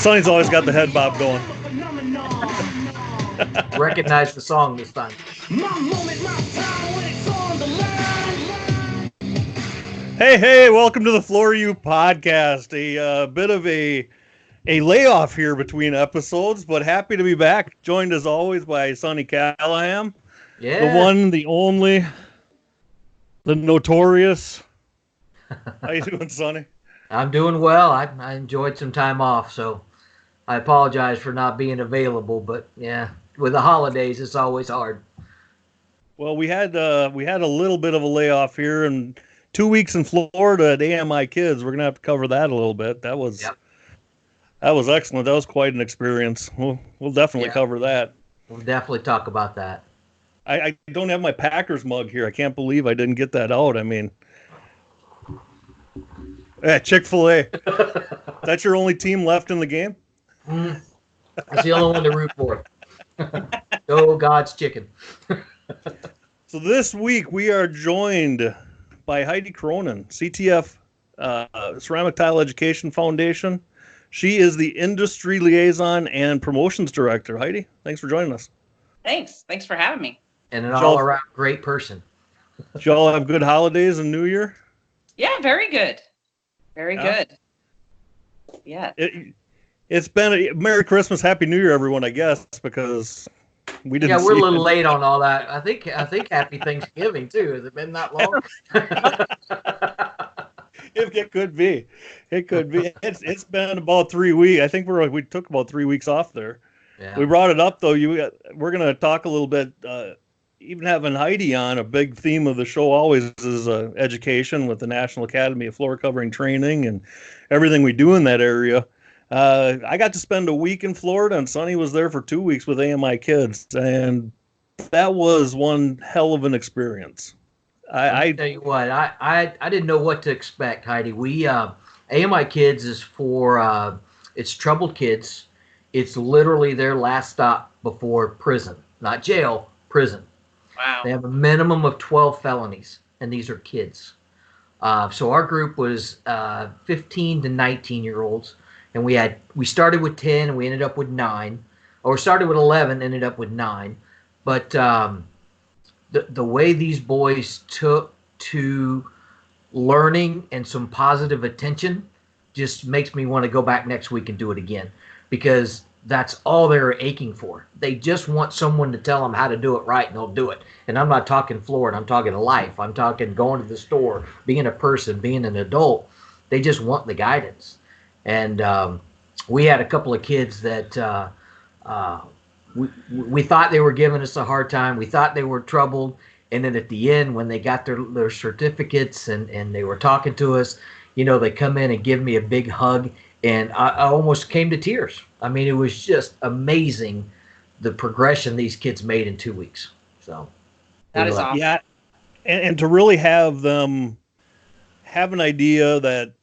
Sonny's always got the head bob going. Recognize the song this time. Hey, welcome to the Floor U podcast. A bit of a layoff here between episodes, but happy to be back. Joined as always by Sonny Callaham. Yeah. The one, the only, the notorious. How you doing, Sonny? I'm doing well. I enjoyed some time off, so I apologize for not being available. But yeah, with the holidays, it's always hard. Well, we had a little bit of a layoff here, and 2 weeks in Florida at AMI Kids. We're gonna have to cover that a little bit. That was excellent. That was quite an experience. We'll definitely cover that. We'll definitely talk about that. I don't have my Packers mug here. I can't believe I didn't get that out. I mean, Chick-fil-A. That's your only team left in the game? That's the only one to root for. Oh, God's chicken. So this week we are joined by Heidi Cronin, CTEF, Ceramic Tile Education Foundation. She is the Industry Liaison and Promotions Director. Heidi, thanks for joining us. Thanks for having me. And an all-around great person. Did y'all have good holidays and New Year? Yeah, very good. Very good. Yeah. It's been a Merry Christmas, Happy New Year, everyone, I guess, because we didn't. Yeah, we're a little late on all that. I think Happy Thanksgiving too. Has it been that long? It could be. It could be. It's been about 3 weeks. I think we took about 3 weeks off there. Yeah. We brought it up though. We're going to talk a little bit. Even having Heidi on, a big theme of the show always is education with the National Academy of Floor Covering Training and everything we do in that area. I got to spend a week in Florida, and Sonny was there for 2 weeks with AMI Kids, and that was one hell of an experience. I tell you what, I didn't know what to expect, Heidi. We AMI Kids is for it's troubled kids. It's literally their last stop before prison, not jail, prison. Wow. They have a minimum of 12 felonies, and these are kids. So our group was 15 to 19-year-olds, and we started with 10, and we ended up with 9, or started with 11, ended up with 9. But the way these boys took to learning and some positive attention just makes me want to go back next week and do it again, because that's all they're aching for. They just want someone to tell them how to do it right, and they'll do it. And I'm not talking Florida. I'm talking life. I'm talking going to the store, being a person, being an adult. They just want the guidance. And we had a couple of kids that we thought they were giving us a hard time. We thought they were troubled. And then at the end, when they got their certificates and they were talking to us, they come in and give me a big hug. And I almost came to tears. I mean, it was just amazing the progression these kids made in 2 weeks. So that is awesome. Yeah, and to really have them have an idea that,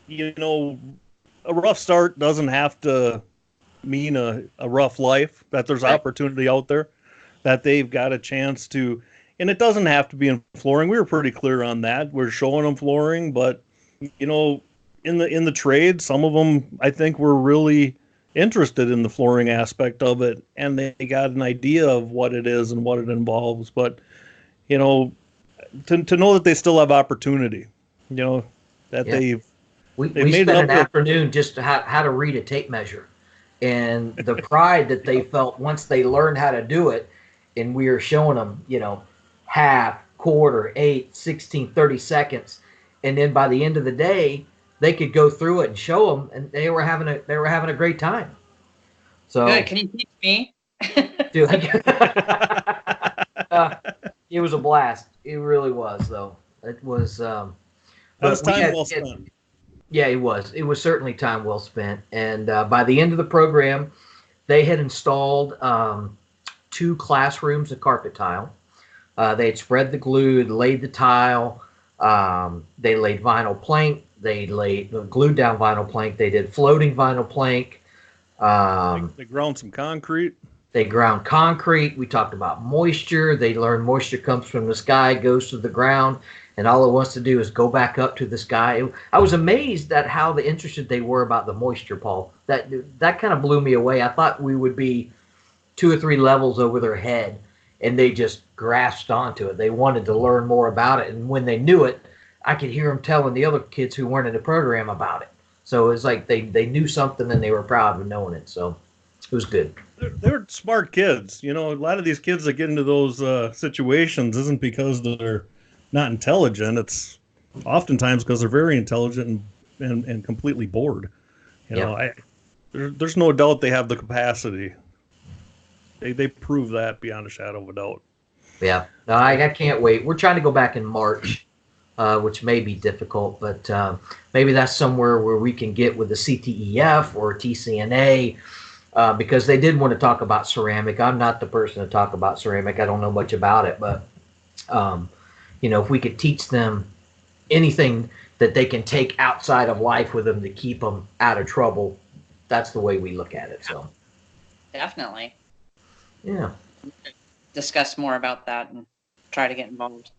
a rough start doesn't have to mean a rough life, that there's opportunity out there, that they've got a chance to, and it doesn't have to be in flooring. We were pretty clear on that. We're showing them flooring, but, in the trade, some of them, I think, were really interested in the flooring aspect of it, and they got an idea of what it is and what it involves. But, to know that they still have opportunity, that we spent an afternoon just how to read a tape measure, and the pride that they felt once they learned how to do it, and we were showing them, half, quarter, 8, 16, 30 seconds, and then by the end of the day, they could go through it and show them, and they were having a great time. So good. Can you teach me? Dude, it was a blast. It really was, though. It was. That was time well spent. Yeah, it was. It was certainly time well spent. And by the end of the program, they had installed 2 classrooms of carpet tile. They had spread the glue, laid the tile. They laid vinyl plank. They glued down vinyl plank. They did floating vinyl plank. They ground some concrete. They ground concrete. We talked about moisture. They learned moisture comes from the sky, goes to the ground. and all it wants to do is go back up to the sky. I was amazed at how interested they were about the moisture, Paul. That kind of blew me away. I thought we would be 2 or 3 levels over their head, and they just grasped onto it. They wanted to learn more about it, and when they knew it, I could hear them telling the other kids who weren't in the program about it. So it was like they knew something and they were proud of knowing it. So it was good. They're smart kids. You know, a lot of these kids that get into those situations isn't because they're not intelligent. It's oftentimes because they're very intelligent and completely bored. You know, there's no doubt they have the capacity. They prove that beyond a shadow of a doubt. Yeah, no, I can't wait. We're trying to go back in March, which may be difficult, but maybe that's somewhere where we can get with the CTEF or TCNA, because they did want to talk about ceramic. I'm not the person to talk about ceramic. I don't know much about it, but you know, if we could teach them anything that they can take outside of life with them to keep them out of trouble, that's the way we look at it. So definitely. Yeah. Discuss more about that and try to get involved.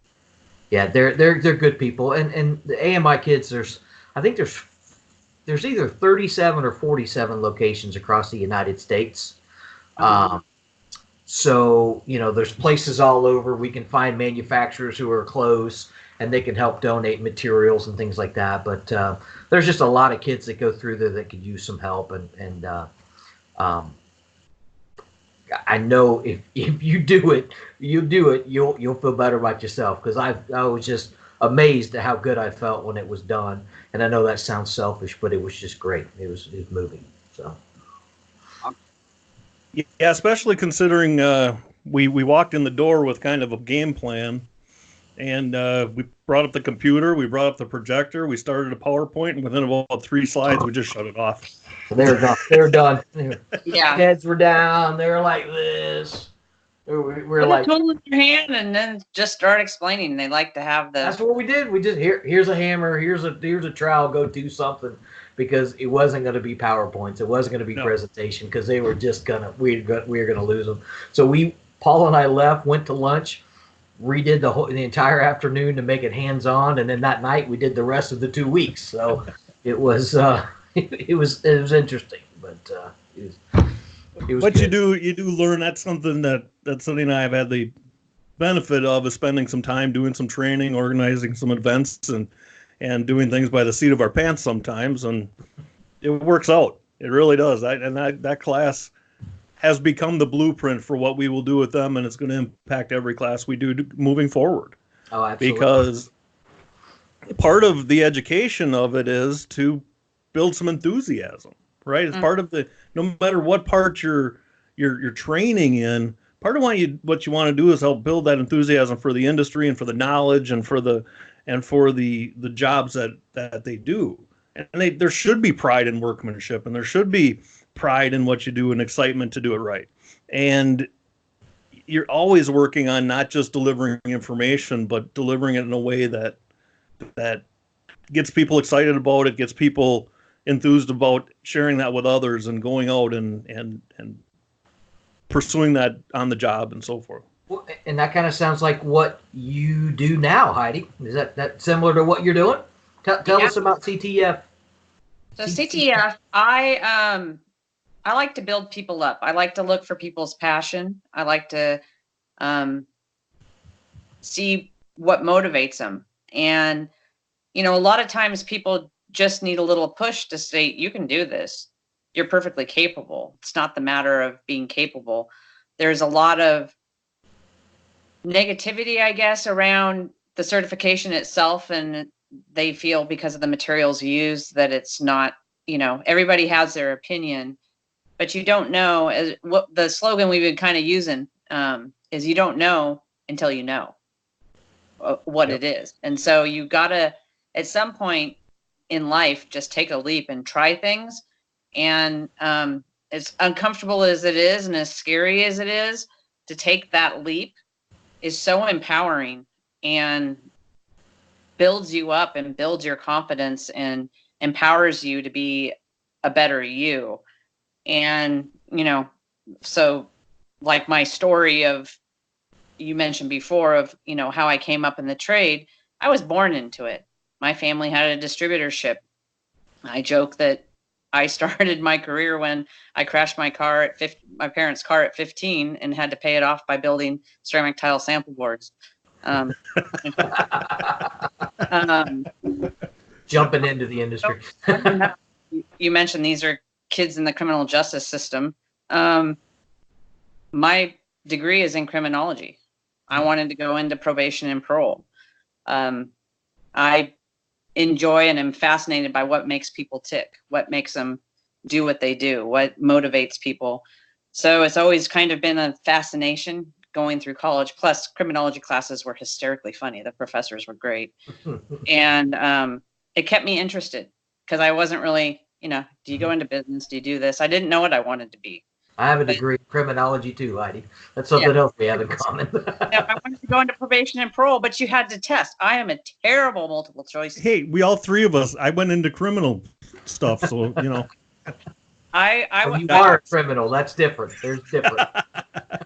Yeah, they're good people, and the AMI kids. I think there's either 37 or 47 locations across the United States. So you know, there's places all over. We can find manufacturers who are close, and they can help donate materials and things like that. But there's just a lot of kids that go through there that could use some help, and I know if you do it, you'll feel better about yourself, because I was just amazed at how good I felt when it was done. And I know that sounds selfish, but it was just great. It was moving. So yeah, especially considering we walked in the door with kind of a game plan, and we brought up the computer, we brought up the projector, we started a PowerPoint, and within about 3 slides, we just shut it off. they were done. They were done. Yeah. Heads were down. They were like this. We're Put like, a tool in your hand and then just start explaining. They like to have the. that's what we did. We just here's a hammer. Here's a trowel. Go do something, because it wasn't going to be PowerPoints. It wasn't going to be presentation, because they were just we were gonna lose them. So Paul and I left, went to lunch, redid the entire afternoon to make it hands-on, and then that night we did the rest of the 2 weeks. So it was it was interesting, but it was But good. you do learn. That's something that Sonny and I have had the benefit of, is spending some time doing some training, organizing some events, and doing things by the seat of our pants sometimes, and it works out. It really does. That class has become the blueprint for what we will do with them, and it's going to impact every class we do moving forward. Oh, absolutely. Because part of the education of it is to build some enthusiasm, right? It's part of no matter what part you're training in, part of what you want to do is help build that enthusiasm for the industry and for the knowledge and for the jobs that they do. And there should be pride in workmanship, and there should be pride in what you do and excitement to do it right. And you're always working on not just delivering information, but delivering it in a way that gets people excited about it, gets people enthused about sharing that with others, and going out and pursuing that on the job and so forth. Well, and that kind of sounds like what you do now, Heidi. Is that similar to what you're doing? Tell us about CTEF. So CTEF, I like to build people up. I like to look for people's passion. I like to see what motivates them. And, you know, a lot of times people just need a little push to say, you can do this. You're perfectly capable. It's not the matter of being capable. There's a lot of negativity, I guess, around the certification itself, and they feel because of the materials used that it's not, you know, everybody has their opinion, but you don't know. As what the slogan we've been kind of using is, you don't know until you know what it is. And so you gotta, at some point in life, just take a leap and try things. And as uncomfortable as it is and as scary as it is, to take that leap is so empowering and builds you up and builds your confidence and empowers you to be a better you. And, you know, so like my story of, you mentioned before, of, you know, how I came up in the trade, I was born into it. My family had a distributorship. I joke that I started my career when I crashed my parents' car at 15 and had to pay it off by building ceramic tile sample boards. Um, um, Jumping into the industry. you mentioned these are kids in the criminal justice system. My degree is in criminology. I wanted to go into probation and parole. I enjoy and am fascinated by what makes people tick, what makes them do what they do, what motivates people. So it's always kind of been a fascination going through college. Plus, criminology classes were hysterically funny. The professors were great. And it kept me interested because I wasn't really, do you go into business? Do you do this? I didn't know what I wanted to be. I have a degree in criminology too, Heidi. That's something else we have in common. I wanted to go into probation and parole, but you had to test. I am a terrible multiple choice. Hey, we all three of us, I went into criminal stuff, so, you are a criminal. That's different. There's different.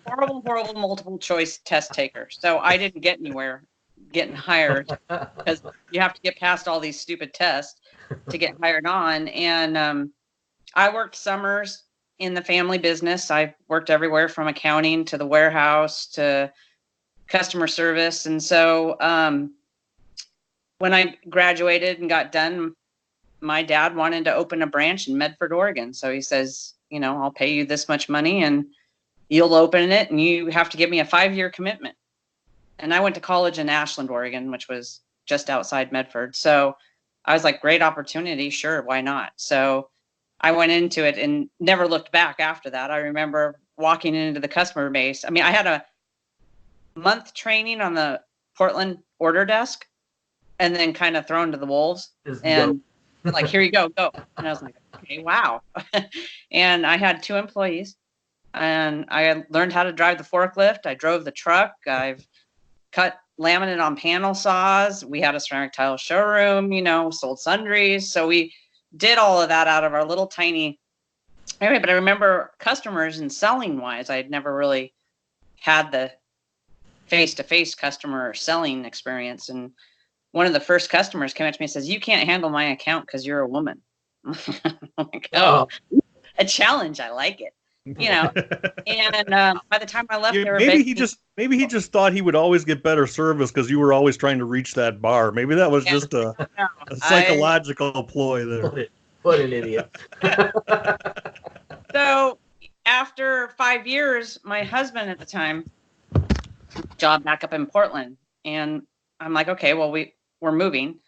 Horrible multiple choice test taker. So I didn't get anywhere getting hired because you have to get past all these stupid tests to get hired on. And I worked summers in the family business. I worked everywhere from accounting to the warehouse to customer service. And so when I graduated and got done, my dad wanted to open a branch in Medford, Oregon. So he says, I'll pay you this much money and you'll open it, and you have to give me a 5-year commitment. And I went to college in Ashland, Oregon, which was just outside Medford. So I was like, great opportunity. Sure. Why not? So I went into it and never looked back after that. I remember walking into the customer base. I mean, I had a month training on the Portland order desk and then kind of thrown to the wolves and like, here you go. And I was like, okay, wow. And I had 2 employees and I learned how to drive the forklift. I drove the truck. I've cut laminate on panel saws. We had a ceramic tile showroom, sold sundries. So we did all of that out of our little tiny area. But I remember customers and selling wise, I had never really had the face-to-face customer selling experience. And one of the first customers came up to me and says, you can't handle my account because you're a woman. I'm like, oh, a challenge. I like it. And by the time I left, maybe he just thought he would always get better service because you were always trying to reach that bar. Maybe that was just a psychological ploy there. What an idiot. So after 5 years, my husband at the time job back up in Portland, and I'm like, okay, well, we're moving.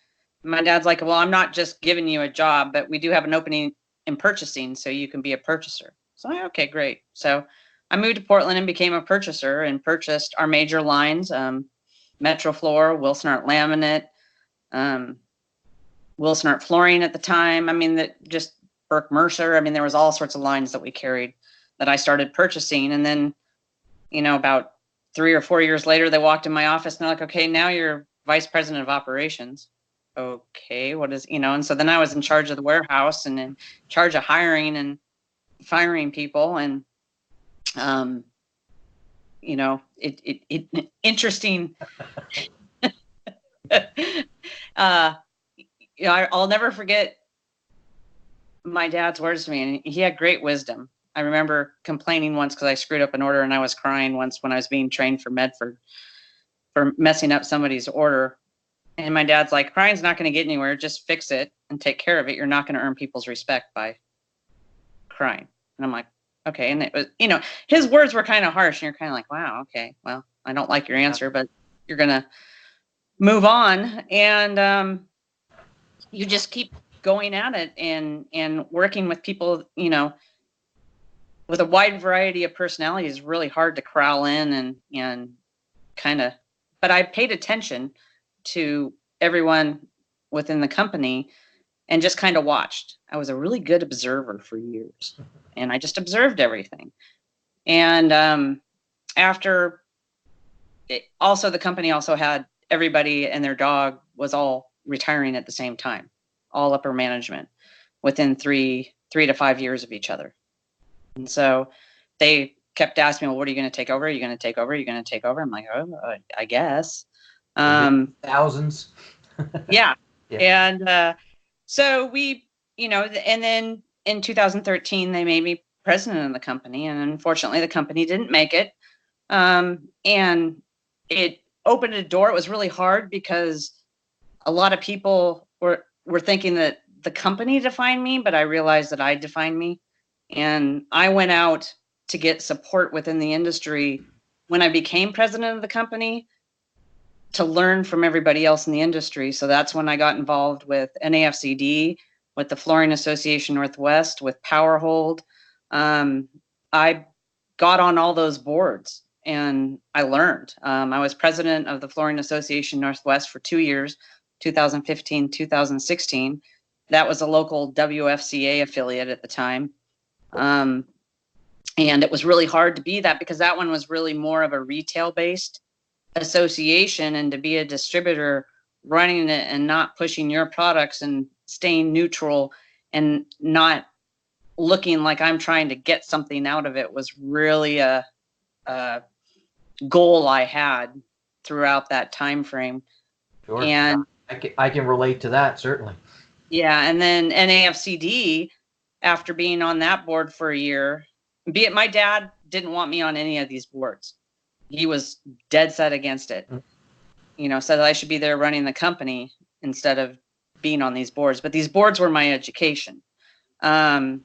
My dad's like, well, I'm not just giving you a job, but we do have an opening in purchasing, so you can be a purchaser. So okay, great. So I moved to Portland and became a purchaser and purchased our major lines, Metro Floor, Wilson Art Laminate, Wilson Art Flooring at the time. I mean, that just Burke Mercer. I mean, there was all sorts of lines that we carried that I started purchasing. And then, about 3 or 4 years later, they walked in my office and they're like, okay, now you're vice president of operations. Okay, what is, and so then I was in charge of the warehouse and in charge of hiring and firing people. And, interesting. I'll never forget my dad's words to me, and he had great wisdom. I remember complaining once because I screwed up an order, and I was crying once when I was being trained for Medford for messing up somebody's order. And my dad's like, crying's not going to get anywhere. Just fix it and take care of it. You're not going to earn people's respect by crying. And I'm like, okay. And it was, his words were kind of harsh, and you're kind of like, wow, okay, well, I don't like your answer, but you're going to move on. And you just keep going at it and working with people, with a wide variety of personalities is really hard to corral in and kind of, but I paid attention to everyone within the company and just kind of watched. I was a really good observer for years, and I just observed everything. And after also the company also had everybody and their dog was all retiring at the same time, all upper management within 3 to 5 years of each other. And so they kept asking me, well, what are you going to take over? Are you going to take over? Are you going to take over? I'm like, oh, I guess. Thousands. Yeah. Yeah. And so we, and then in 2013, they made me president of the company. And unfortunately, the company didn't make it. And it opened a door. It was really hard because a lot of people were thinking that the company defined me, but I realized that I defined me. And I went out to get support within the industry when I became president of the company to learn from everybody else in the industry. So that's when I got involved with NAFCD, with the Flooring Association Northwest, with Powerhold. I got on all those boards and I learned. I was president of the Flooring Association Northwest for 2 years, 2015, 2016. That was a local WFCA affiliate at the time. And it was really hard to be that because that one was really more of a retail-based association, and to be a distributor running it and not pushing your products and staying neutral and not looking like I'm trying to get something out of it was really a goal I had throughout that time frame. Sure. And I can relate to that, certainly. Yeah, and then NAFCD, after being on that board for a year, be it my dad didn't want me on any of these boards. He was dead set against it. Said that I should be there running the company instead of being on these boards. But these boards were my education. And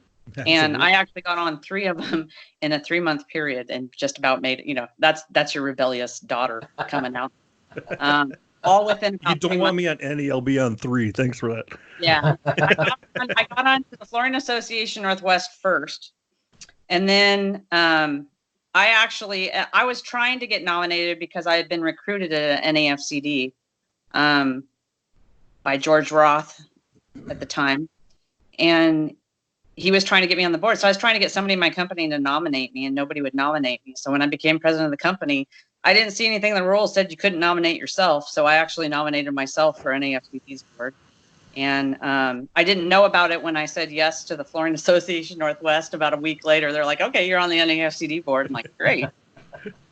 I actually got on 3 of them in a 3-month period and just about made it. That's your rebellious daughter coming out. All within about You don't want me on any, I'll be on 3. Thanks for that. Yeah. I got on to the Flooring Association Northwest first. And then I was trying to get nominated because I had been recruited at NAFCD by George Roth at the time. And he was trying to get me on the board. So I was trying to get somebody in my company to nominate me, and nobody would nominate me. So when I became president of the company, I didn't see anything in the rules said you couldn't nominate yourself. So I actually nominated myself for NAFCD's board. And I didn't know about it when I said yes to the Flooring Association Northwest. About a week later, they're like, okay, you're on the NAFCD board. I'm like, great.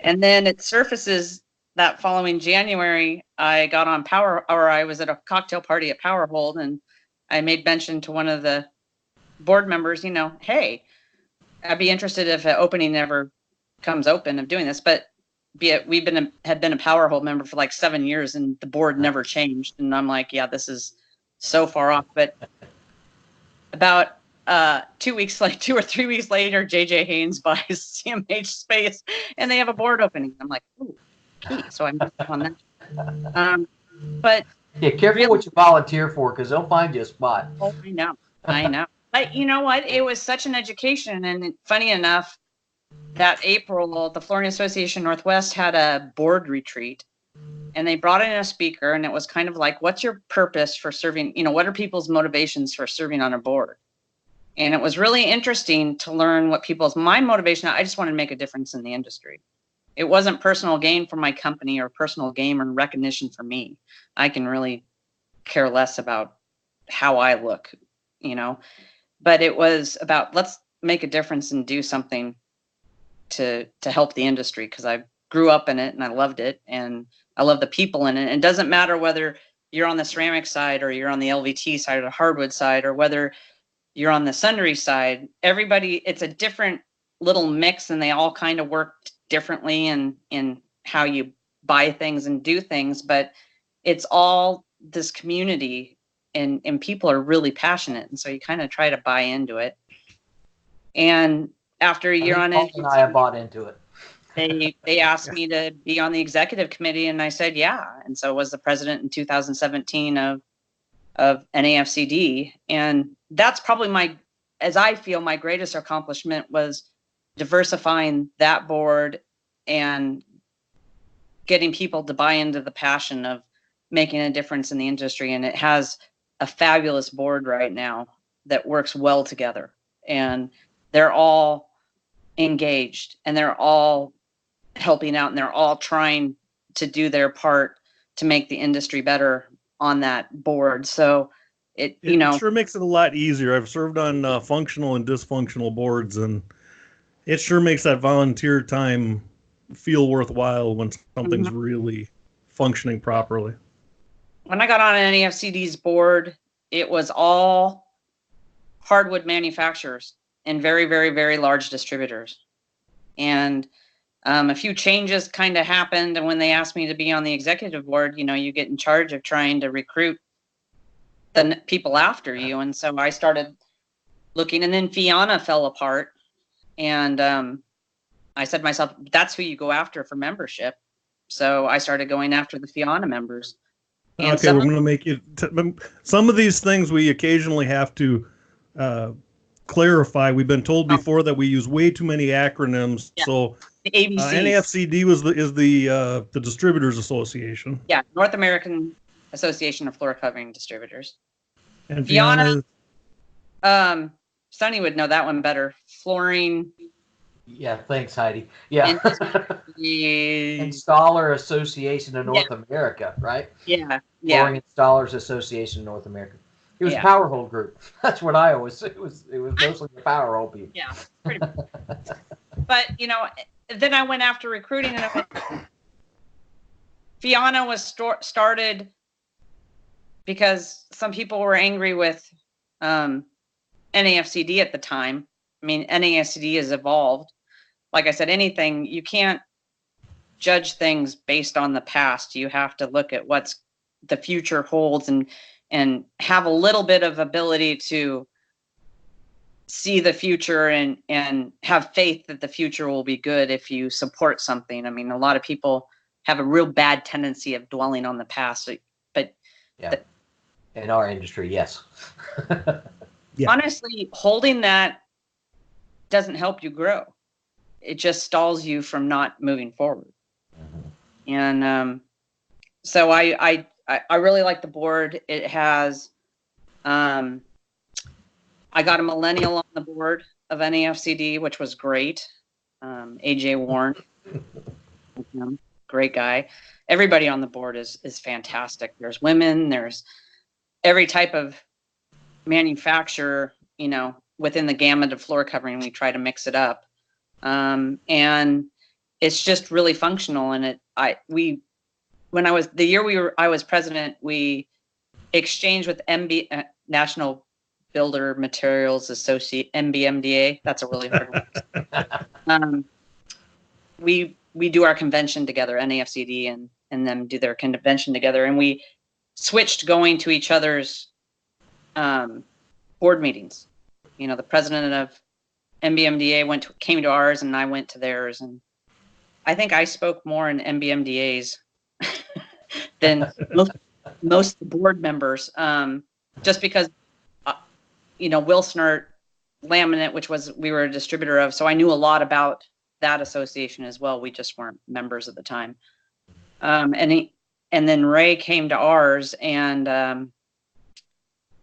And then it surfaces that following January, I got on I was at a cocktail party at Powerhold, and I made mention to one of the board members, hey, I'd be interested if an opening ever comes open of doing this. But we had been a Powerhold member for like 7 years, and the board never changed. And I'm like, yeah, this is so far off. But about 2 or 3 weeks later, JJ Haynes buys CMH space and they have a board opening. I'm like, ooh, key. So I'm on that. But yeah, careful what you volunteer for, because they'll find you a spot. Oh, I know. But you know what? It was such an education. And funny enough, that April, the Flooring Association Northwest had a board retreat. And they brought in a speaker, and it was kind of like, what's your purpose for serving? What are people's motivations for serving on a board? And it was really interesting to learn what my motivation. I just wanted to make a difference in the industry. It wasn't personal gain for my company or personal gain or recognition for me. I can really care less about how I look, but it was about, let's make a difference and do something to help the industry, because I grew up in it and I loved it, and I love the people in it. It doesn't matter whether you're on the ceramic side or you're on the LVT side or the hardwood side, or whether you're on the sundry side. Everybody, it's a different little mix, and they all kind of work differently in how you buy things and do things. But it's all this community, and people are really passionate, and so you kind of try to buy into it. And after a year on it, I have bought into it. They asked me to be on the executive committee, and I said yeah. And so I was the president in 2017 of NAFCD. And that's probably as I feel, my greatest accomplishment was diversifying that board and getting people to buy into the passion of making a difference in the industry. And it has a fabulous board right now that works well together, and they're all engaged, and they're all helping out, and they're all trying to do their part to make the industry better on that board. So it sure makes it a lot easier. I've served on functional and dysfunctional boards, and it sure makes that volunteer time feel worthwhile when something's really functioning properly. When I got on NAFCD's board, it was all hardwood manufacturers and very, very, very large distributors. And a few changes kind of happened. And when they asked me to be on the executive board, you get in charge of trying to recruit the people after you. And so I started looking, and then Fiona fell apart. And I said to myself, that's who you go after for membership. So I started going after the Fiona members. And okay, we're going to make you. Some of these things we occasionally have to clarify. We've been told before that we use way too many acronyms. Yeah. So the ABCs. NAFCD is the Distributors Association. Yeah, North American Association of Floor Covering Distributors. And Fiona. Sonny would know that one better. Flooring. Yeah, thanks, Heidi. Yeah. Installer Association of North America, right? Yeah. Flooring Installers Association of North America. It was Power Hold Group. That's what I always said. It was mostly the Power Hold people. Yeah, pretty much. But then I went after recruiting, and Fiona was started because some people were angry with NAFCD at the time. I mean, NAFCD has evolved. Like I said, you can't judge things based on the past. You have to look at what's the future holds and have a little bit of ability to see the future and have faith that the future will be good if you support something. I mean, a lot of people have a real bad tendency of dwelling on the past, but in our industry, yes. Honestly, holding that doesn't help you grow. It just stalls you from not moving forward. Mm-hmm. And so I really like the board. It has, I got a millennial on the board of NAFCD, which was great. AJ Warren, great guy. Everybody on the board is fantastic. There's women, there's every type of manufacturer, within the gamut of floor covering. We try to mix it up. And it's just really functional. And I was president, we exchanged with National Builder Materials Associate, NBMDA. That's a really hard one. We do our convention together, NAFCD and them do their convention together. And we switched going to each other's board meetings. The president of NBMDA came to ours, and I went to theirs. And I think I spoke more in NBMDA's than most of the board members, just because, Wilsonart Laminate, which we were a distributor of, so I knew a lot about that association as well. We just weren't members at the time. And then Ray came to ours, and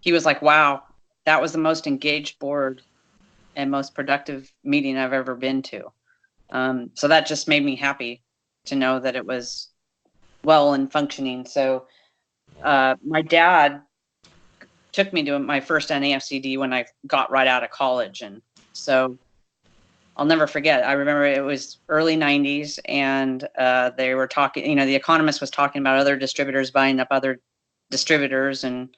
he was like, wow, that was the most engaged board and most productive meeting I've ever been to. So that just made me happy to know that it was well and functioning. So my dad took me to my first NAFCD when I got right out of college. And so I'll never forget. I remember it was early 90s, and they were talking, The Economist was talking about other distributors buying up other distributors. And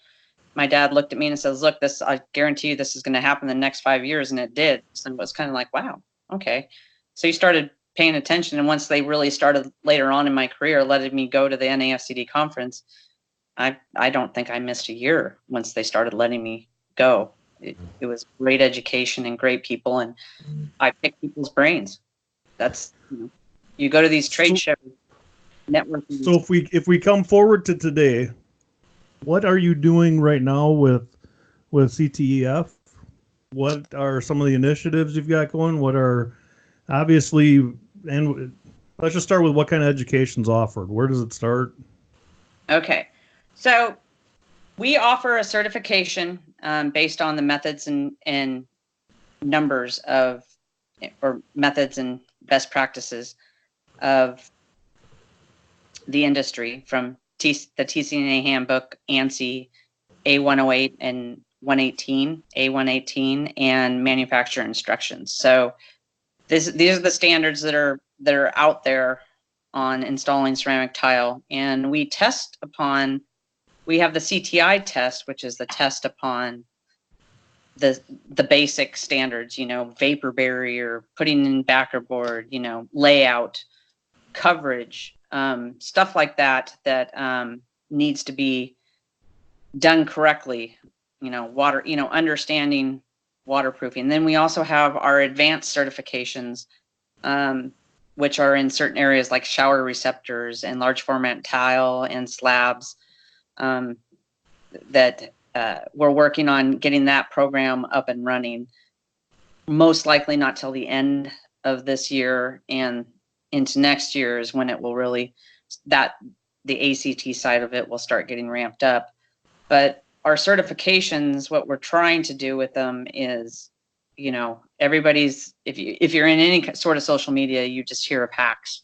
my dad looked at me and says, look, I guarantee you this is going to happen in the next 5 years. And it did. So it was kind of like, wow, okay. So he started paying attention. And once they really started later on in my career, letting me go to the NAFCD conference, I don't think I missed a year once they started letting me go. It was great education and great people. And I picked people's brains. That's, you go to these trade shows, networking. So if we come forward to today, what are you doing right now with CTEF? What are some of the initiatives you've got going? What are obviously, and let's just start with what kind of education's offered. Where does it start? Okay, so we offer a certification based on the methods and numbers or methods and best practices of the industry from the TCNA handbook, ANSI, A108 and 118, A118, and manufacturer instructions. So these are the standards that are out there on installing ceramic tile, and we have the CTI test, which is the test upon the basic standards, vapor barrier, putting in backer board, layout, coverage, stuff like that needs to be done correctly, water, understanding waterproofing. Then we also have our advanced certifications, which are in certain areas like shower receptors and large format tile and slabs, that we're working on getting that program up and running. Most likely not till the end of this year and into next year is when it will really, the ACT side of it will start getting ramped up. But our certifications, what we're trying to do with them is, everybody's, if you're in any sort of social media, you just hear of hacks.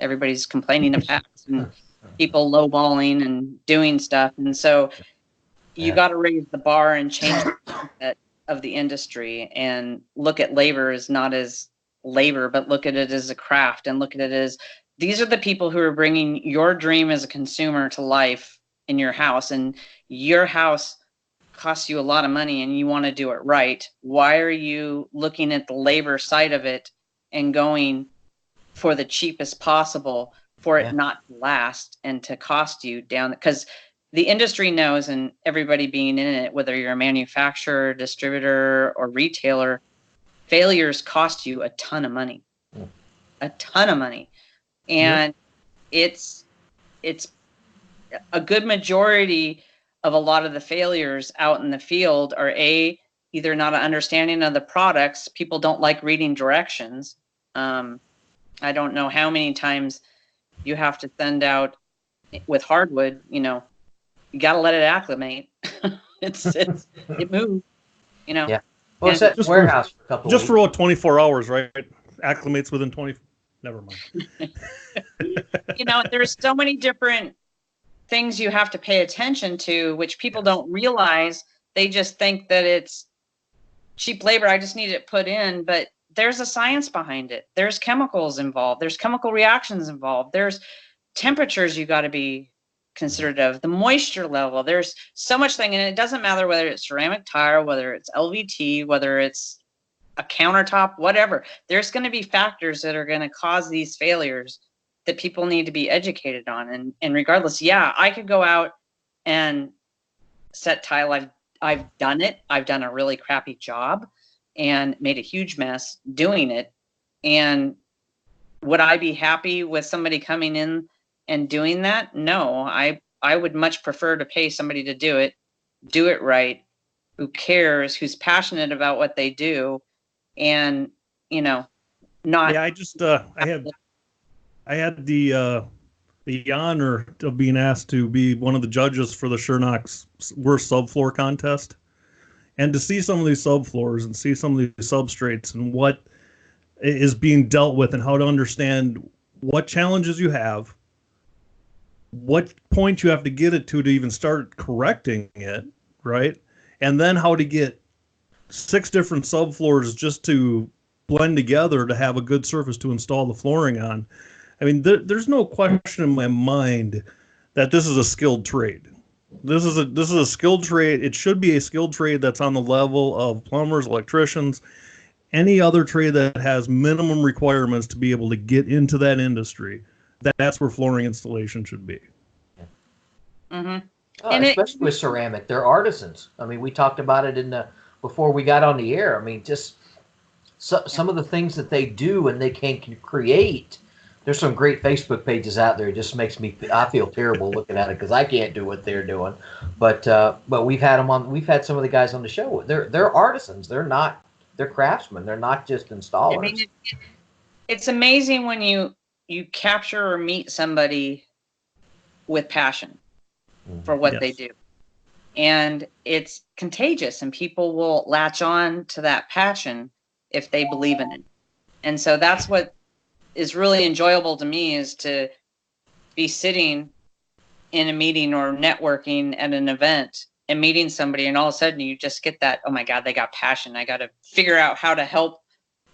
Everybody's complaining of hacks and people lowballing and doing stuff. And so you got to raise the bar and change the mindset of the industry and look at labor as not as labor, but look at it as a craft and look at it as, these are the people who are bringing your dream as a consumer to life in your house, and your house costs you a lot of money and you want to do it right. Why are you looking at the labor side of it and going for the cheapest possible for it not to last and to cost you down? Because the industry knows, and everybody being in it, whether you're a manufacturer, distributor, or retailer, failures cost you a ton of money. A ton of money. And it's a good majority of a lot of the failures out in the field are either not an understanding of the products. People don't like reading directions. I don't know how many times you have to send out with hardwood, you got to let it acclimate. It moves, Yeah. Well, it's at the warehouse for a couple of weeks. For about 24 hours, right? Acclimates within 20. Never mind. There's so many different things you have to pay attention to, which people don't realize. They just think that it's cheap labor. I just need it put in, but there's a science behind it. There's chemicals involved. There's chemical reactions involved. There's temperatures you got to be considerate of, the moisture level. There's so much thing, and it doesn't matter whether it's ceramic tile, whether it's LVT, whether it's a countertop, whatever. There's going to be factors that are going to cause these failures that people need to be educated on. And regardless, I could go out and set tile. I've done it. I've done a really crappy job and made a huge mess doing it. And would I be happy with somebody coming in and doing that? No, I would much prefer to pay somebody to do it right, who cares, who's passionate about what they do, and not. Yeah, I had the honor of being asked to be one of the judges for the Shernock's Worst Subfloor contest, and to see some of these subfloors and see some of these substrates and what is being dealt with and how to understand what challenges you have, what point you have to get it to even start correcting it, right? And then how to get 6 different subfloors just to blend together to have a good surface to install the flooring on. I mean, there's no question in my mind that this is a skilled trade. This is a skilled trade. It should be a skilled trade that's on the level of plumbers, electricians, any other trade that has minimum requirements to be able to get into that industry. That's where flooring installation should be. Mm-hmm. Especially with ceramic, they're artisans. I mean, we talked about it before we got on the air. I mean, just some of the things that they do and they can create. There's some great Facebook pages out there. It just makes I feel terrible looking at it because I can't do what they're doing. But we've had them on. We've had some of the guys on the show. They're artisans. They're craftsmen. They're not just installers. I mean, it's amazing when you capture or meet somebody with passion for what they do. And it's contagious, and people will latch on to that passion if they believe in it. And so that's what is really enjoyable to me, is to be sitting in a meeting or networking at an event and meeting somebody, and all of a sudden you just get that, oh my God, they got passion. I got to figure out how to help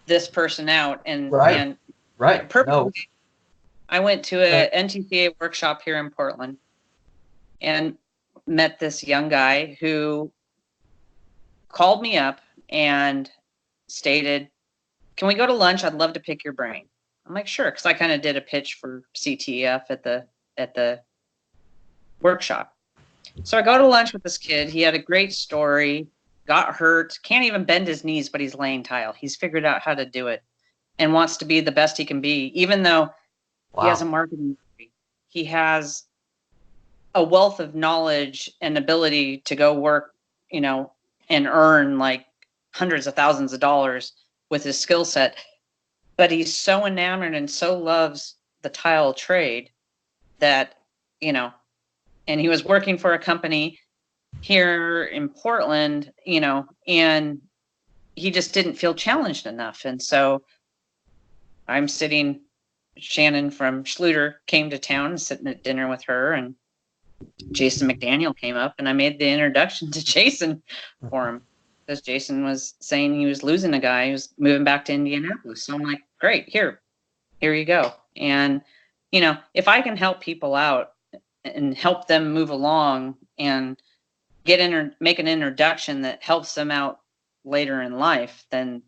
this person out. And right. Perfect. No. I went to a NTCA workshop here in Portland and met this young guy who called me up and stated, "Can we go to lunch? I'd love to pick your brain." I'm like, "Sure," because I kind of did a pitch for CTEF at the workshop. So I go to lunch with this kid. He had a great story, got hurt, can't even bend his knees, but he's laying tile. He's figured out how to do it and wants to be the best he can be, even though he has a marketing degree. He has a wealth of knowledge and ability to go work, and earn like hundreds of thousands of dollars with his skill set. But he's so enamored and so loves the tile trade that, and he was working for a company here in Portland, and he just didn't feel challenged enough. And so I'm sitting, Shannon from Schluter came to town, sitting at dinner with her, and Jason McDaniel came up, and I made the introduction to Jason for him because Jason was saying he was losing a guy who was moving back to Indianapolis. So I'm like, great, here you go. And, if I can help people out and help them move along and make an introduction that helps them out later in life, then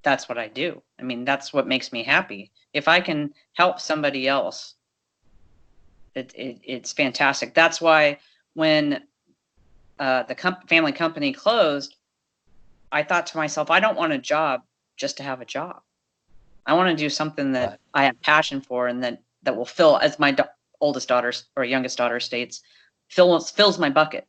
that's what I do. I mean, that's what makes me happy. If I can help somebody else, it's fantastic. That's why when the family company closed, I thought to myself, I don't want a job just to have a job. I want to do something that I have passion for and that will fill, as my oldest daughter or youngest daughter states, fills my bucket.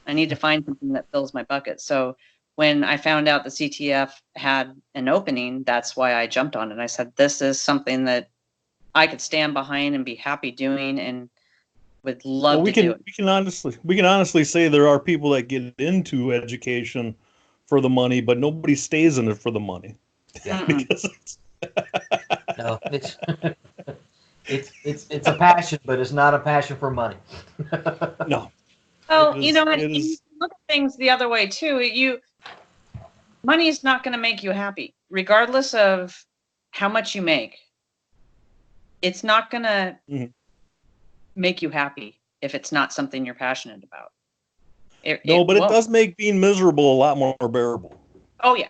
I need to find something that fills my bucket. So when I found out the CTF had an opening, that's why I jumped on it. I said, this is something that I could stand behind and be happy doing and would love to do it. We can honestly say there are people that get into education for the money, but nobody stays in it for the money. Yeah. No, it's a passion, but it's not a passion for money. No. Oh, you look at things the other way too. Money is not going to make you happy, regardless of how much you make. It's not going to make you happy if it's not something you're passionate about. It does make being miserable a lot more bearable. Oh yeah.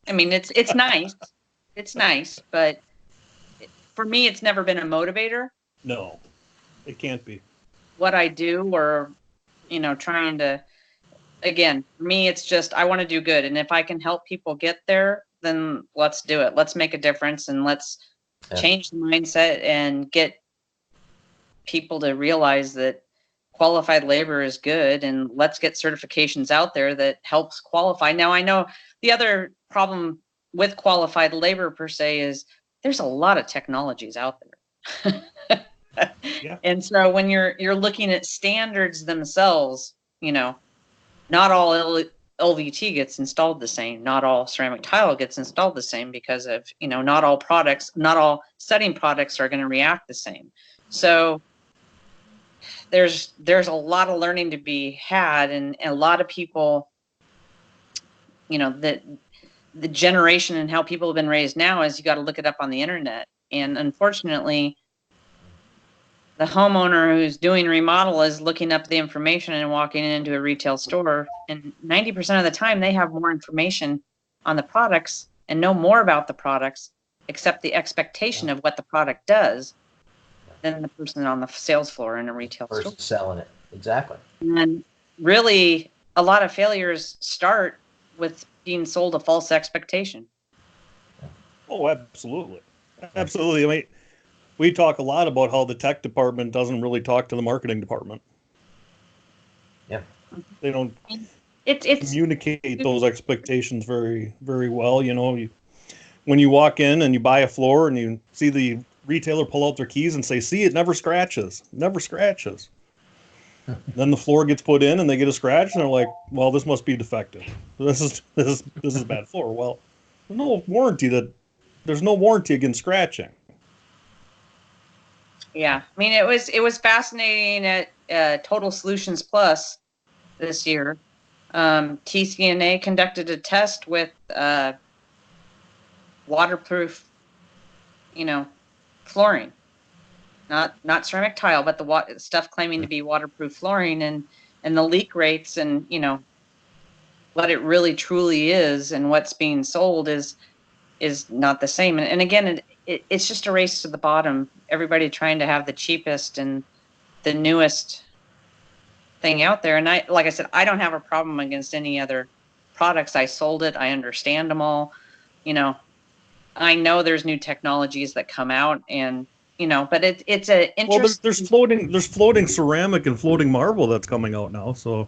I mean, it's nice. It's nice, but for me, it's never been a motivator. No, it can't be. What I do, or trying to, again, for me, it's just I want to do good, and if I can help people get there, then let's do it. Let's make a difference, and let's change the mindset and get people to realize that qualified labor is good, and let's get certifications out there that helps qualify. Now, I know the other problem with qualified labor per se is there's a lot of technologies out there. Yeah. And so when you're looking at standards themselves, not all LVT gets installed the same. Not all ceramic tile gets installed the same because of, not all setting products are going to react the same. So there's a lot of learning to be had, and a lot of people, that the generation and how people have been raised now is you got to look it up on the internet. And unfortunately, the homeowner who's doing remodel is looking up the information and walking into a retail store. And 90% of the time, they have more information on the products and know more about the products, except the expectation of what the product does, than the person on the sales floor in a retail store. Selling it. Exactly. And really, a lot of failures start with being sold a false expectation. Oh, absolutely. Absolutely. I mean, we talk a lot about how the tech department doesn't really talk to the marketing department. Yeah. They don't communicate those expectations very, very well. When you walk in and you buy a floor and you see the retailer pull out their keys and say, "See, it never scratches. Never scratches." Then the floor gets put in and they get a scratch and they're like, "Well, this must be defective. This is a bad floor." Well, there's no warranty against scratching. Yeah, I mean, it was fascinating at Total Solutions Plus this year. TCNA conducted a test with waterproof, flooring, not ceramic tile, but the stuff claiming to be waterproof flooring, and the leak rates, and what it really truly is and what's being sold is not the same. And again, it's just a race to the bottom. Everybody trying to have the cheapest and the newest thing out there. And like I said, I don't have a problem against any other products. I sold it. I understand them all. I know there's new technologies that come out, and but it's a interesting. Well, there's floating ceramic and floating marble that's coming out now. So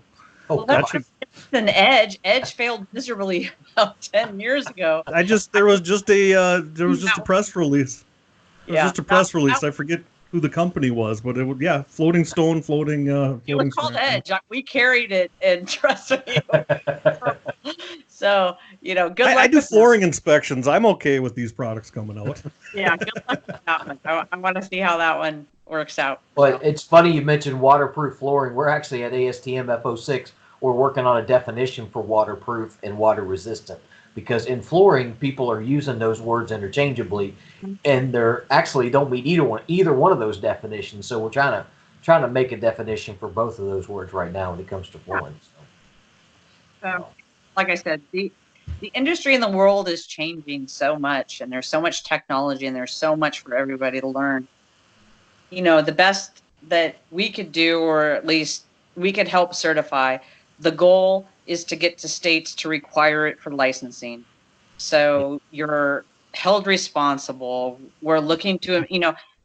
an Edge failed miserably about 10 years ago. There was just a press release. Just a press release. I forget who the company was, but it was floating stone, floating. It was called ceramic. Edge. We carried it, and trust me. So good luck. I do flooring inspections. I'm okay with these products coming out. Yeah, good luck with that one. I want to see how that one works out. But it's funny you mentioned waterproof flooring. We're actually at ASTM F06. We're working on a definition for waterproof and water resistant, because in flooring people are using those words interchangeably, and they're actually don't meet either one of those definitions. So we're trying to make a definition for both of those words right now when it comes to flooring. So, like I said, the industry in the world is changing so much, and there's so much technology, and there's so much for everybody to learn. The best that we could do, or at least we could help certify, the goal is to get to states to require it for licensing. So you're held responsible. We're looking to,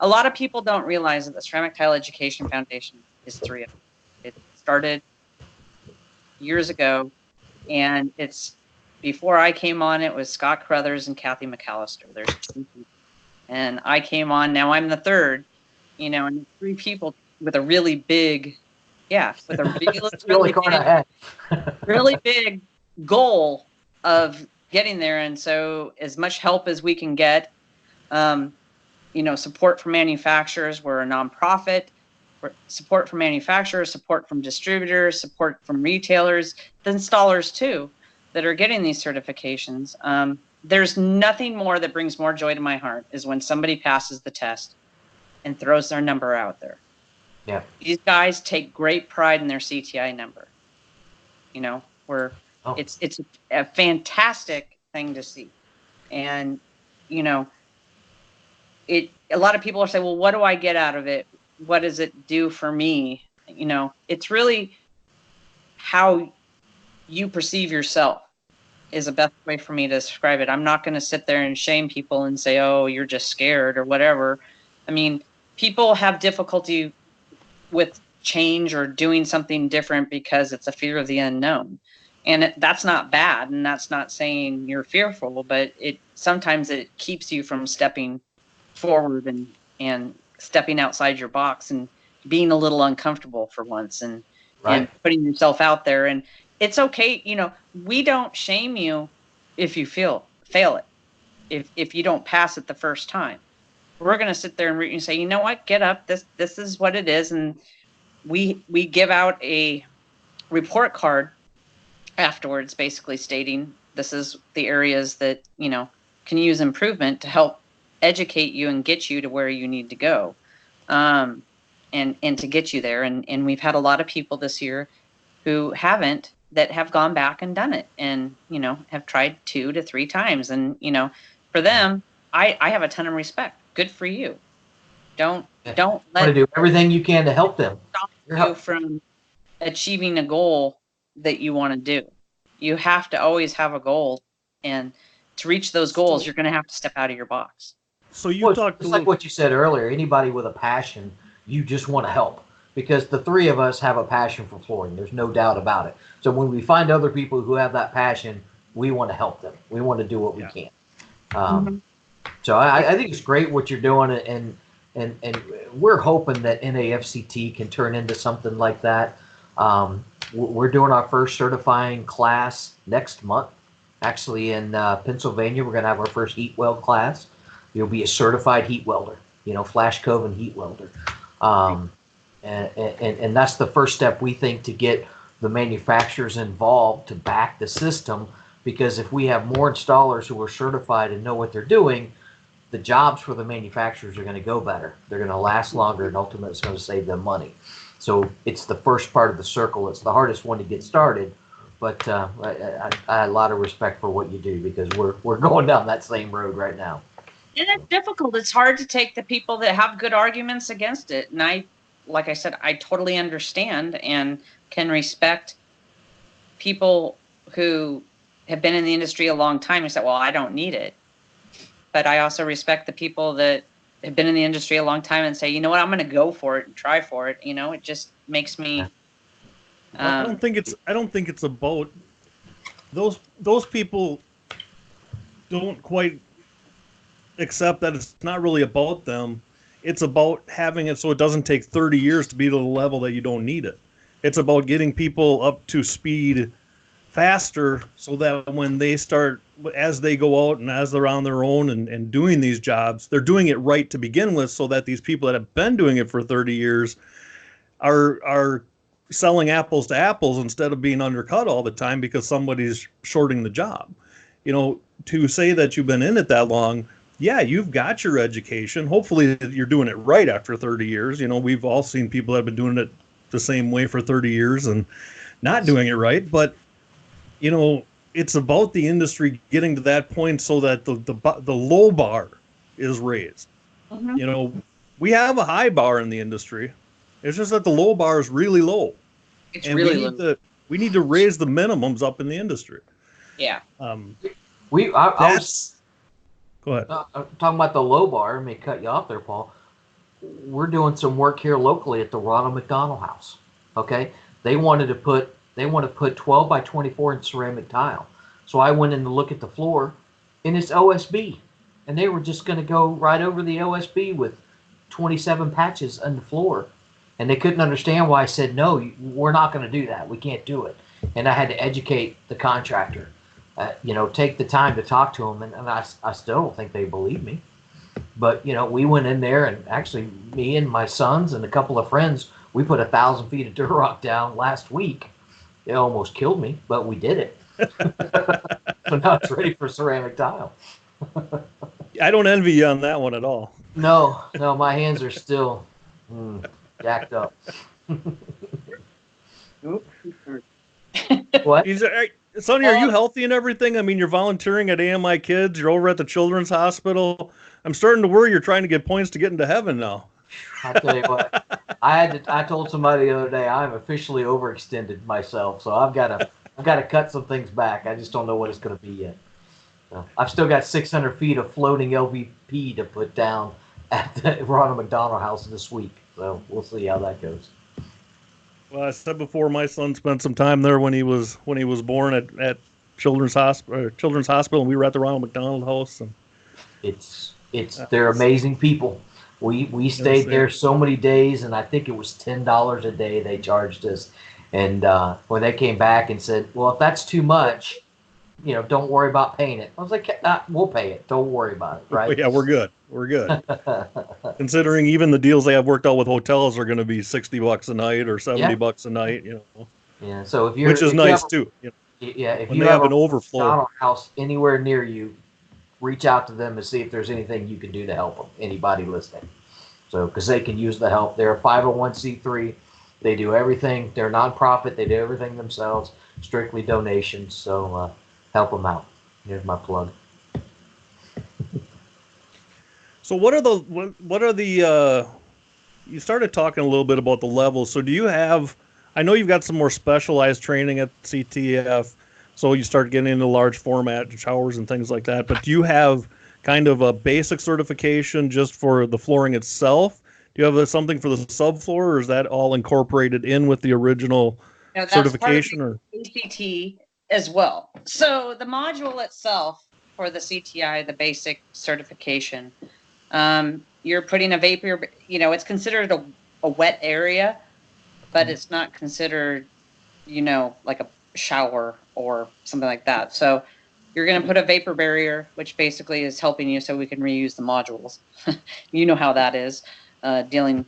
a lot of people don't realize that the Ceramic Tile Education Foundation is 3 of them. It started years ago, and before I came on, it was Scott Crothers and Kathy McAllister. There's 2 people. And I came on, now I'm the third, and 3 people with a really big, with a really big goal of getting there. And so as much help as we can get, support from manufacturers. We're a nonprofit. Support from manufacturers, support from distributors, support from retailers, the installers too, that are getting these certifications. There's nothing more that brings more joy to my heart is when somebody passes the test and throws their number out there. Yeah. These guys take great pride in their CTI number. It's a fantastic thing to see. And, a lot of people are saying, well, what do I get out of it? What does it do for me? It's really how you perceive yourself is the best way for me to describe it. I'm not going to sit there and shame people and say, oh, you're just scared or whatever. I mean, people have difficulty with change or doing something different because it's a fear of the unknown. And that's not bad. And that's not saying you're fearful, but sometimes it keeps you from stepping forward and stepping outside your box and being a little uncomfortable for once and putting yourself out there. And it's okay. We don't shame you if you fail it. If you don't pass it the first time, we're going to sit there and root you and say, you know what, get up. This is what it is. And we give out a report card afterwards, basically stating this is the areas that, can use improvement to help educate you and get you to where you need to go. And to get you there. And we've had a lot of people this year who haven't, that have gone back and done it and, have tried 2 to 3 times. And, for them, I have a ton of respect. Good for you. Don't let do everything you can to help them. Stop you from achieving a goal that you want to do. You have to always have a goal, and to reach those goals, you're going to have to step out of your box. So you talked like what you said earlier. Anybody with a passion, you just want to help, because the 3 of us have a passion for flooring. There's no doubt about it. So when we find other people who have that passion, we want to help them. We want to do what we can. So I think it's great what you're doing, and we're hoping that NAFCT can turn into something like that. We're doing our first certifying class next month. Actually, in Pennsylvania, we're going to have our first heat weld class. You'll be a certified heat welder, flash cove and heat welder. And that's the first step, we think, to get the manufacturers involved to back the system. Because if we have more installers who are certified and know what they're doing, the jobs for the manufacturers are going to go better. They're going to last longer, and ultimately it's going to save them money. So it's the first part of the circle. It's the hardest one to get started, but I have a lot of respect for what you do, because we're going down that same road right now. And it's difficult. It's hard to take the people that have good arguments against it. And like I said, I totally understand and can respect people who have been in the industry a long time and say, well, I don't need it. But I also respect the people that have been in the industry a long time and say, you know what, I'm going to go for it and try for it. You know, it just makes me. I don't think it's about those people don't quite accept that it's not really about them. It's about having it so it doesn't take 30 years to be to the level that you don't need it. It's about getting people up to speed faster so that when they start, as they go out and as they're on their own and doing these jobs, they're doing it right to begin with, so that these people that have been doing it for 30 years are selling apples to apples instead of being undercut all the time because somebody's shorting the job. You know, to say that you've been in it that long, yeah, you've got your education. Hopefully you're doing it right after 30 years. You know, we've all seen people that have been doing it the same way for 30 years and not doing it right. But, you know, it's about the industry getting to that point so that the low bar is raised. Mm-hmm. You know, we have a high bar in the industry. It's just that the low bar is really low. It's and really low. We need to raise the minimums up in the industry. Yeah. Go ahead. Talking about the low bar, I may cut you off there, Paul. We're doing some work here locally at the Ronald McDonald House. Okay, they want to put 12 by 24 in ceramic tile. So I went in to look at the floor, and it's OSB, and they were just going to go right over the OSB with 27 patches on the floor, and they couldn't understand why I said no. We're not going to do that. We can't do it, and I had to educate the contractor. You know, take the time to talk to them, and I still don't think they believe me. But, you know, we went in there, and actually me and my sons and a couple of friends, we put 1,000 feet of Durock down last week. It almost killed me, but we did it. So now it's ready for ceramic tile. I don't envy you on that one at all. No, my hands are still jacked up. What? Sonny, are you healthy and everything? I mean, you're volunteering at AMI Kids. You're over at the Children's Hospital. I'm starting to worry you're trying to get points to get into heaven now. I tell you what, I told somebody the other day I'm officially overextended myself, so I've got to cut some things back. I just don't know what it's going to be yet. So I've still got 600 feet of floating LVP to put down at the Ronald McDonald House this week. So we'll see how that goes. Well, I said before, my son spent some time there when he was born at Children's Hospital, and we were at the Ronald McDonald House. And they're amazing people. We stayed there so many days, and I think it was $10 a day they charged us. And when they came back and said, "Well, if that's too much, you know, don't worry about paying it," I was like, "We'll pay it. Don't worry about it." Right? Yeah, we're good. We're good. Considering even the deals they have worked out with hotels are going to be $60 a night or $70 a night, you know. Yeah. So which is nice too. You know, yeah. If when you they have an overflow house anywhere near you, reach out to them and see if there's anything you can do to help them. Anybody listening. So, because they can use the help. They're a 501c3. They do everything. They're a nonprofit. They do everything themselves. Strictly donations. So help them out. Here's my plug. So what are the you started talking a little bit about the levels. So do you have, I know you've got some more specialized training at CTEF, so you start getting into large format showers and things like that, but do you have kind of a basic certification just for the flooring itself? Do you have something for the subfloor, or is that all incorporated in with the original certification? Or ACT as well. So the module itself for the CTI, the basic certification, you're putting a vapor, you know, it's considered a wet area, but it's not considered, you know, like a shower or something like that. So you're going to put a vapor barrier, which basically is helping you so we can reuse the modules. You know how that is, being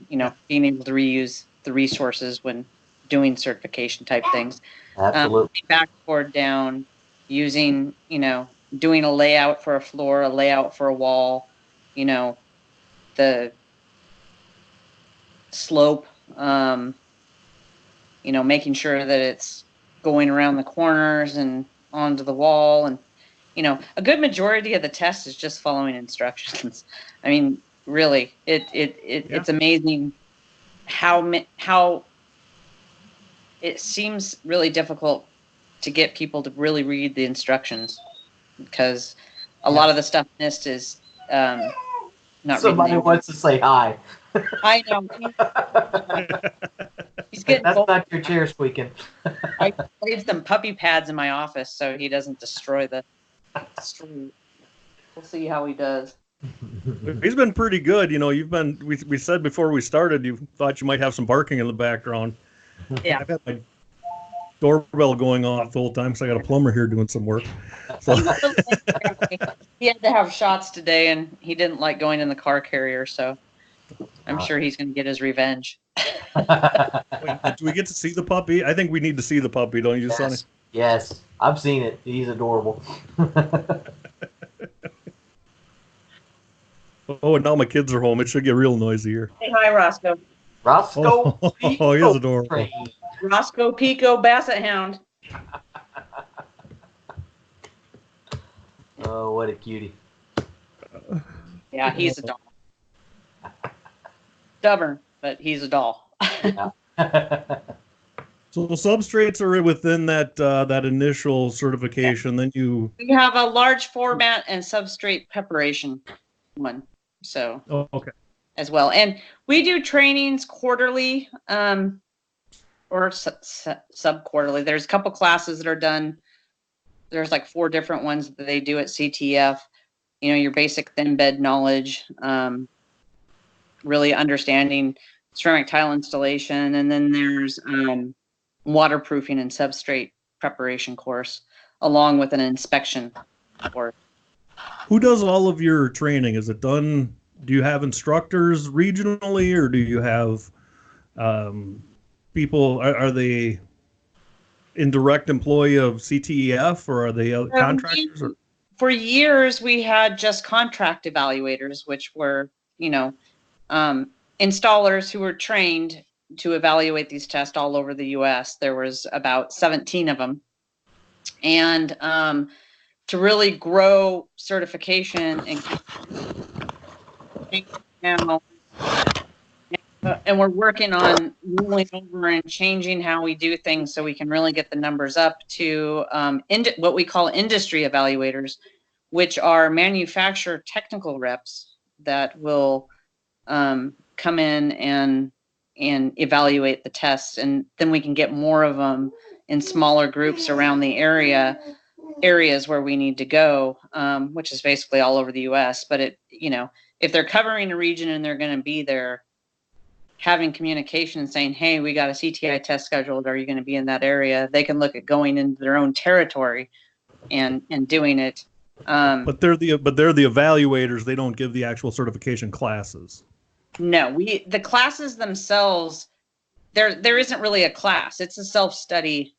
able to reuse the resources when doing certification type things. Absolutely. Backboard down, using, you know, doing a layout for a floor, a layout for a wall, you know, the slope, you know, making sure that it's going around the corners and onto the wall. And, you know, a good majority of the test is just following instructions. I mean, really, it's amazing how it seems really difficult to get people to really read the instructions, because a lot of the stuff missed is not Somebody reading. wants to say hi. I know. He's getting That's old. not your chair squeaking. I played some puppy pads in my office so he doesn't destroy the street. We'll see how he does. He's been pretty good. You know, we said before we started, you thought you might have some barking in the background. Yeah. I've had my doorbell going off the whole time, so I got a plumber here doing some work. So He had to have shots today, and he didn't like going in the car carrier, so I'm sure he's going to get his revenge. Wait, do we get to see the puppy? I think we need to see the puppy, don't you, Sonny? Yes, I've seen it. He's adorable. Oh, and now my kids are home. It should get real noisy here. Say hi, Roscoe. Roscoe. Oh, he is adorable. Roscoe Pico Basset Hound. Oh, what a cutie. Yeah, he's a doll. Stubborn, but he's a doll. Yeah. So the substrates are within that initial certification. Then we have a large format and substrate preparation one. So okay. As well, and we do trainings quarterly, or sub-quarterly. There's a couple classes that are done. There's like 4 different ones that they do at CTEF. You know, your basic thin bed knowledge, really understanding ceramic tile installation, and then there's waterproofing and substrate preparation course, along with an inspection course. Who does all of your training? Is it done? Do you have instructors regionally, or do you have people? Are they indirect employee of CTEF, or are they contractors? For years, we had just contract evaluators, which were, you know, installers who were trained to evaluate these tests all over the U.S. There was about 17 of them. And to really grow certification and now, and we're working on rolling over and changing how we do things so we can really get the numbers up to what we call industry evaluators, which are manufacturer technical reps that will come in and evaluate the tests, and then we can get more of them in smaller groups around the areas where we need to go, which is basically all over the U.S. But it, you know, if they're covering a region and they're going to be there, having communication and saying, hey, we got a CTI test scheduled, are you going to be in that area? They can look at going into their own territory and doing it. But they're the evaluators. They don't give the actual certification classes. No, the classes themselves, there isn't really a class. It's a self-study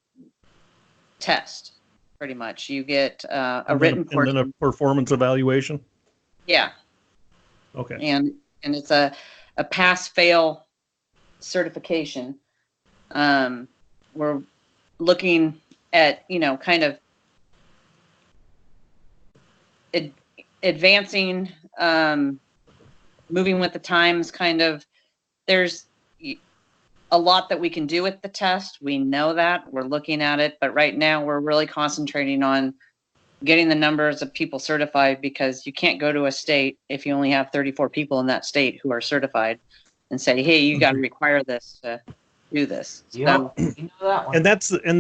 test, pretty much. You get a written portion. And then a performance evaluation? Yeah. Okay. And it's a pass-fail certification. We're looking at, you know, kind of advancing, moving with the times, kind of. There's a lot that we can do with the test. We know that. We're looking at it. But right now, we're really concentrating on getting the numbers of people certified, because you can't go to a state if you only have 34 people in that state who are certified and say, hey, you got to require this to do this. You know that one. And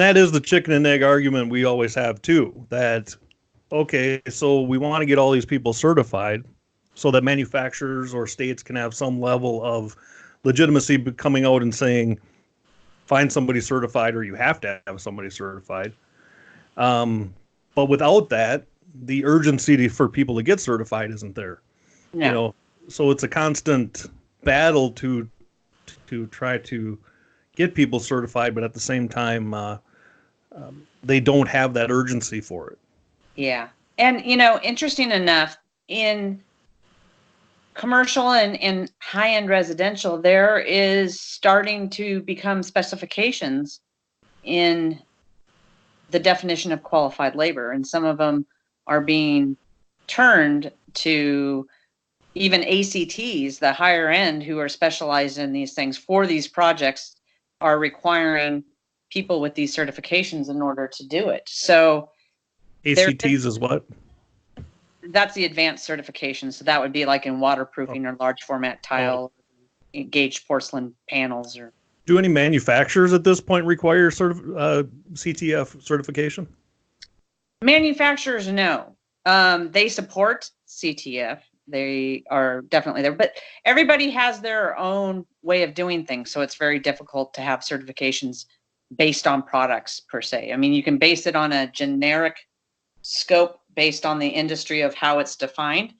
that is the chicken and egg argument we always have too, that, okay, so we want to get all these people certified so that manufacturers or states can have some level of legitimacy coming out and saying, find somebody certified, or you have to have somebody certified. But without that, the urgency for people to get certified isn't there. No. You know, so it's a constant battle to try to get people certified, but at the same time, they don't have that urgency for it. Yeah. And, you know, interesting enough, in commercial and high-end residential, there is starting to become specifications in the definition of qualified labor, and some of them are being turned to even ACTs, the higher end who are specialized in these things for these projects, are requiring people with these certifications in order to do it. So ACTs is what? That's the advanced certification. So that would be like in waterproofing or large format tile, gauged porcelain panels. Or do any manufacturers at this point require CTEF certification? Manufacturers, no. They support CTEF. They are definitely there, but everybody has their own way of doing things. So it's very difficult to have certifications based on products per se. I mean, you can base it on a generic scope based on the industry of how it's defined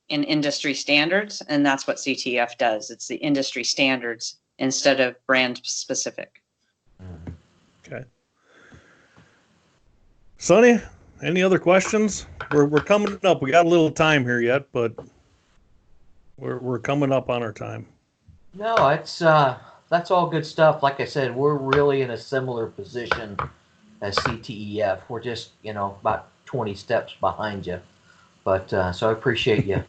in industry standards. And that's what CTEF does. It's the industry standards instead of brand specific. Okay. Sonny, any other questions? We're coming up. We got a little time here yet, but we're coming up on our time. No, it's that's all good stuff. Like I said, we're really in a similar position as CTEF. We're just, about 20 steps behind you. But so I appreciate you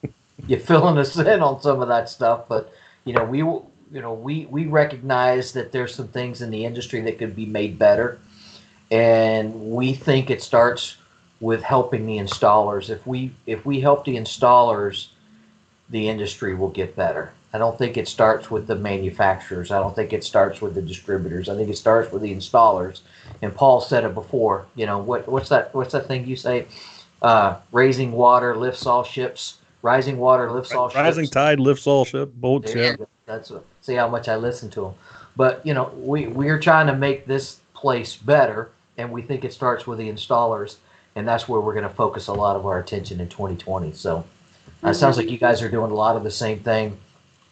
filling us in on some of that stuff. But we recognize that there's some things in the industry that could be made better, and we think it starts with helping the installers. If we help the installers, the industry will get better. I don't think it starts with the manufacturers. I don't think it starts with the distributors. I think it starts with the installers. And Paul said it before. What's that thing you say? Raising water lifts all ships. Rising water lifts all ships. Rising tide lifts all ship boats. Yeah. See how much I listen to them. But we're trying to make this place better, and we think it starts with the installers, and that's where we're going to focus a lot of our attention in 2020. So it sounds like you guys are doing a lot of the same thing.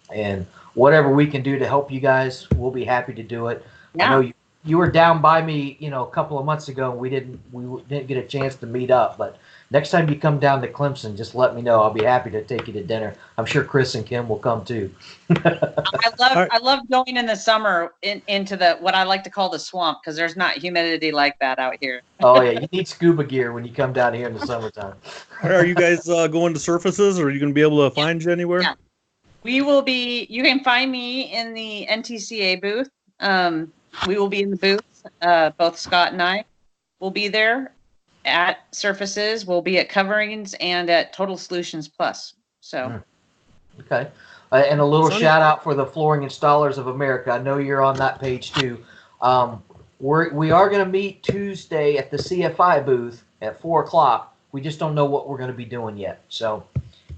And whatever we can do to help you guys, we'll be happy to do it. Yeah. I know you were down by me, a couple of months ago, and we didn't get a chance to meet up. But next time you come down to Clemson, just let me know. I'll be happy to take you to dinner. I'm sure Chris and Kim will come too. I love going in the summer into the what I like to call the swamp, because there's not humidity like that out here. Oh yeah, you need scuba gear when you come down here in the summertime. Are you guys going to surfaces, or are you going to be able to find you anywhere? Yeah. We will be. You can find me in the NTCA booth. We will be in the booth. Both Scott and I will be there at Surfaces. We'll be at Coverings and at Total Solutions Plus. So, okay. And a little shout out for the Flooring Installers of America. I know you're on that page too. We are going to meet Tuesday at the CFI booth at 4:00. We just don't know what we're going to be doing yet. So,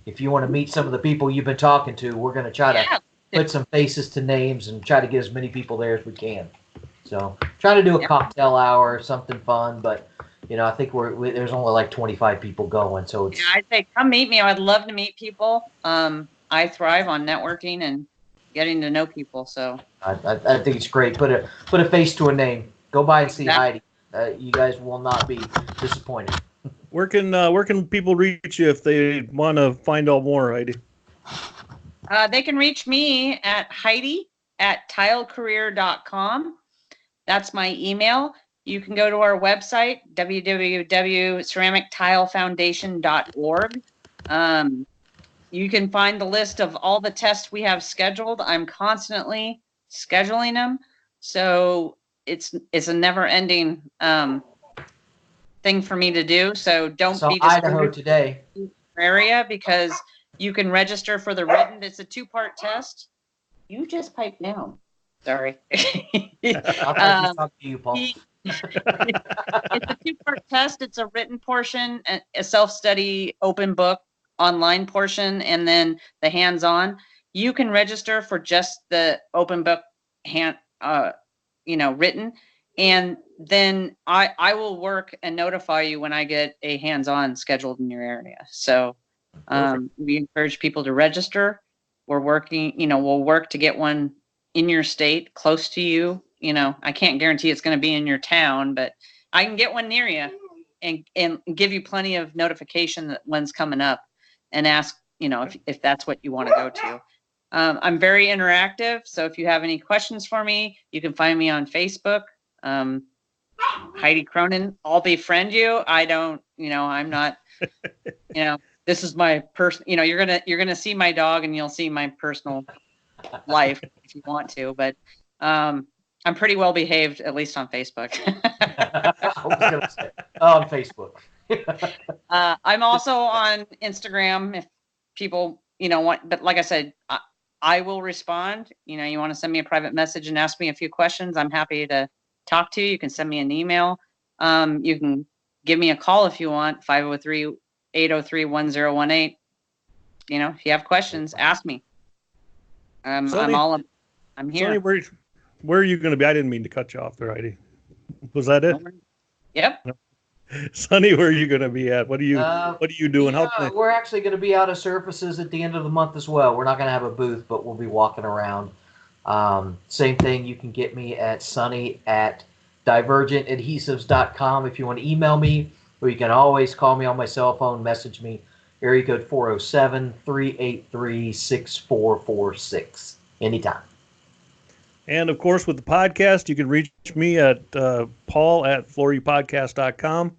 if you want to meet some of the people you've been talking to, we're going to try to put some faces to names and try to get as many people there as we can. So, try to do a cocktail hour or something fun, but I think there's only like 25 people going. So it's, I say come meet me. I'd love to meet people. I thrive on networking and getting to know people. So I think it's great. Put a face to a name. Go by and see Heidi. You guys will not be disappointed. Where can people reach you if they want to find out more, Heidi? They can reach me at Heidi@tilecareer.com. That's my email. You can go to our website, www.ceramictilefoundation.org. You can find the list of all the tests we have scheduled. I'm constantly scheduling them, so it's a never-ending thing for me to do. So don't be Idaho today area, because you can register for the written. It's a 2-part test. You just piped down. Sorry. I'll talk to you, Paul. It's a 2-part test. It's a written portion, a self-study open book online portion, and then the hands-on. You can register for just the open book written, and then I will work and notify you when I get a hands-on scheduled in your area. So we encourage people to register. We're working, we'll work to get one in your state, close to you. I can't guarantee it's going to be in your town, but I can get one near you and give you plenty of notification that when's coming up, and ask if that's what you want to go to. I'm very interactive, so if you have any questions for me, you can find me on Facebook. Heidi Cronin, I'll befriend you. I don't, I'm not, this is my person. You're gonna see my dog, and you'll see my personal life if you want to. But I'm pretty well behaved, at least on Facebook. I was gonna say, on Facebook. I'm also on Instagram if people, want. But like I said, I will respond. You want to send me a private message and ask me a few questions, I'm happy to talk to you. You can send me an email. You can give me a call if you want, 503-803-1018. If you have questions, ask me. Sonny, I'm here. Sonny, where are you going to be? I didn't mean to cut you off there, Heidi. Was that it? Yep. No. Sonny, where are you going to be at? What are you doing? We're actually going to be out of services at the end of the month as well. We're not going to have a booth, but we'll be walking around. Same thing. You can get me at Sonny at divergentadhesives.com if you want to email me, or you can always call me on my cell phone, message me, area code 407-383-6446, anytime. And of course, with the podcast, you can reach me at Paul at floorupodcast.com.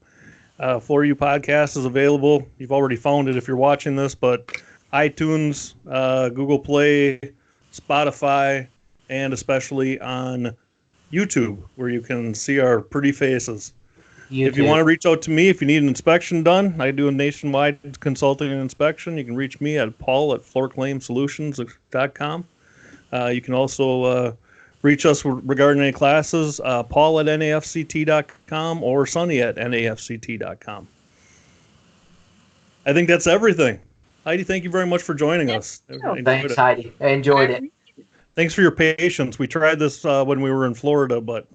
Floor U Podcast is available. You've already found it if you're watching this, but iTunes, Google Play, Spotify, and especially on YouTube, where you can see our pretty faces. If you want to reach out to me, if you need an inspection done, I do a nationwide consulting and inspection. You can reach me at Paul at floorclaimsolutions.com. You can also reach us regarding any classes, Paul at nafct.com or Sonny at nafct.com. I think that's everything. Heidi, thank you very much for joining us. Thanks, Heidi. I enjoyed it. Thanks for your patience. We tried this when we were in Florida, but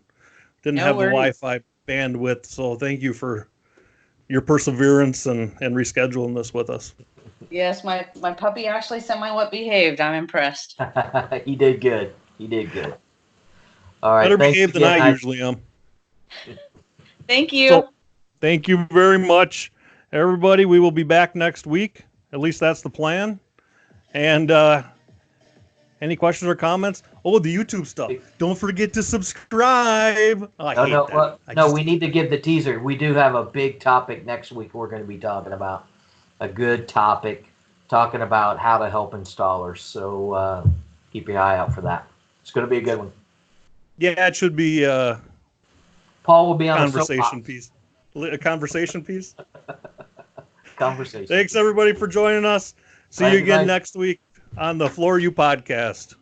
didn't have the Wi-Fi bandwidth. So thank you for your perseverance and rescheduling this with us. Yes, my puppy actually somewhat behaved. I'm impressed. He did good. All right. Better behaved than I usually am. Thank you. So, thank you very much, everybody. We will be back next week. At least that's the plan. And any questions or comments? Oh, the YouTube stuff. Don't forget to subscribe. No, we need to give the teaser. We do have a big topic next week we're going to be talking about. A good topic, talking about how to help installers. So keep your eye out for that. It's going to be a good one. Yeah, it should be Paul will be on conversation piece. A conversation piece? Conversation. Thanks, everybody, for joining us. See you again next week on the Floor U Podcast.